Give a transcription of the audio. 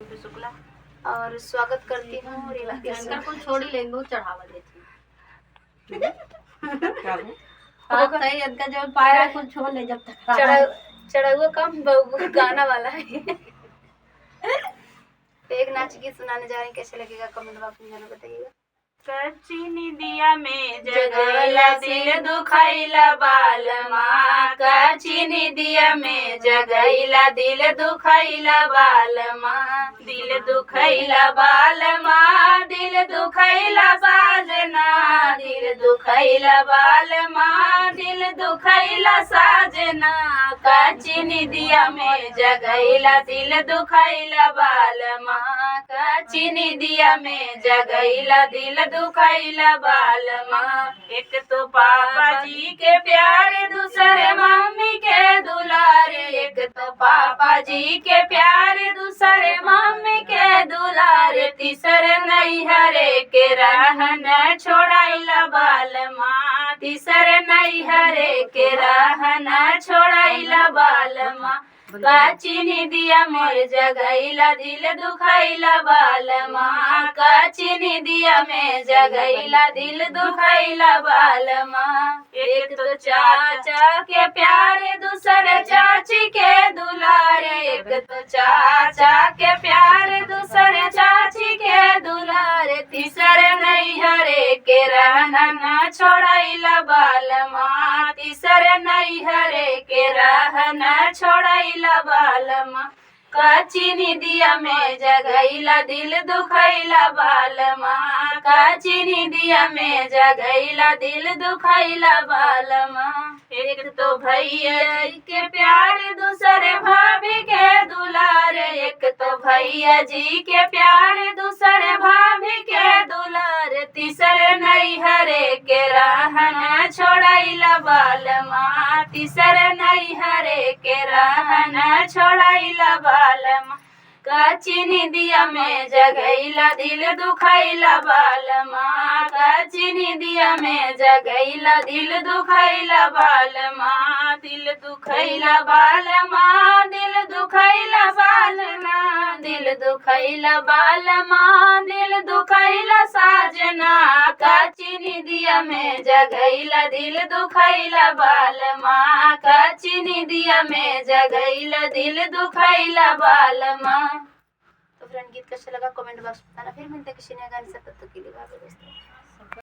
शुक्ला और स्वागत करती हूँ रीला के शंकर को छोड़ी लेंगे वो चढ़ावा देती होगा। सही इनका जब पायरा कुछ छोड़ ले जब तक चढ़ा हुआ काम गाना वाला है। तो एक नाच गीत सुनाने जा रहे हैं, कैसे लगेगा कमेंट बॉक्स में जाना बताइएगा। कच्ची निदिया में जगैला दिल दुखाइला बालमा, कच्ची निदिया में जगैला दिल दुखाइला बालमा, दिल दुखाइला बालमा, दिल दुखाइला बाजना, दिल दुखाइला बालमा, दिल दुखाइला साजना, कच्ची निदिया में जगैला दिल दुखाइला बालमा, कच्ची निदिया में जगैला दिल दुखाइला बालमा। एक तो पापा जी के प्यारे, दूसरे मम्मी के दुलारे, एक तो पापा जी के प्यारे, दूसरे मम्मी के दुलारे, तीसरे नैहरे के रहन छोड़ाइला बालमा, तीसरे नैहरे के रहन छोड़ाइला बालमा, कच्ची निदिया मोर जगैला दिल दुखाइला बालमा, कच्ची निदिया में जगैला दिल दुखाइला बालमा। एक तो चाचा के प्यारे, दूसरे चाची के दुलारे, एक तो चाचा के प्यारे, दूसरे चाची के दुलारे, तीसरे नैहरे के रहना न छोड़ाइला बालमा, तीसरे नैहरे के रहना छोड़ाइला बालमा, कच्ची निदिया में जगैला दिल दुखाइला बालमा, कच्ची निदिया में जगैला दिल दुखाइला बालमा। एक तो भैया के प्यारे, दूसरे भाभी के दुलारे, एक तो भैया जी के प्यारे, दूसरे भाभी के दुलारे, तीसरे नैहरे के रहन छोड़ाइला बालमा, तीसरे नैहरे के रहन छोड़ाइला बालमा, कच्ची निदिया में जगैला दिल दुखाइला बालमा, कच्ची निदिया में जगैला दिल दुखाइला बालमा, दिल दुखाइला बालमा, दिल दुखाइला बालना, दिल दुखाइला बालमा, दिल दुखाइला साजना, कच्ची निदिया में जगैला दिल दुखाइला बालमा, कच्ची निदिया में जगैला दिल दुखाइला बालमा। तो फ्रेंड, गीत कैसा लगा कमेंट बॉक्स में बताना। फिर मिलते हैं किसी नए गाने से, तब तक के लिए बाय बाय दोस्तों।